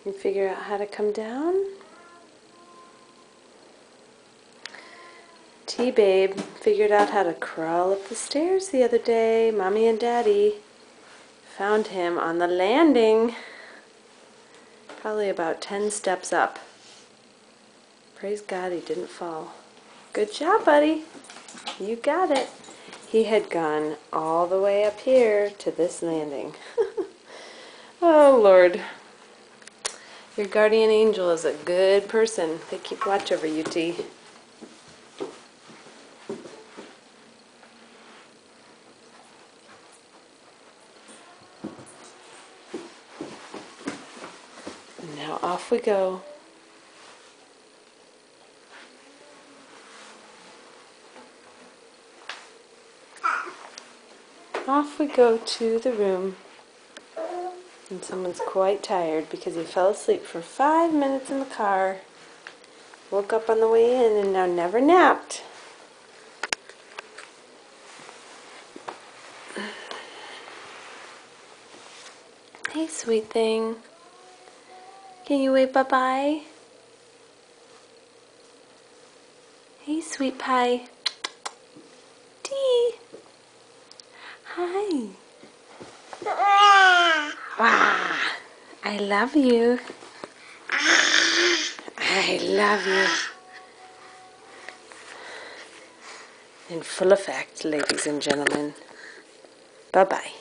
You figure out how to come down? T-Babe figured out how to crawl up the stairs the other day. Mommy and Daddy found him on the landing, probably about 10 steps up. Praise God he didn't fall. Good job, buddy. You got it. He had gone all the way up here to this landing. Oh, Lord. Your guardian angel is a good person. They keep watch over you, T. Now off we go. Off we go to the room. And someone's quite tired because he fell asleep for 5 minutes in the car. Woke up on the way in and now never napped. Hey, sweet thing. Can you wave bye-bye? Hey, sweet pie. Tea. Hi. Wow. I love you. I love you. In full effect, ladies and gentlemen. Bye-bye.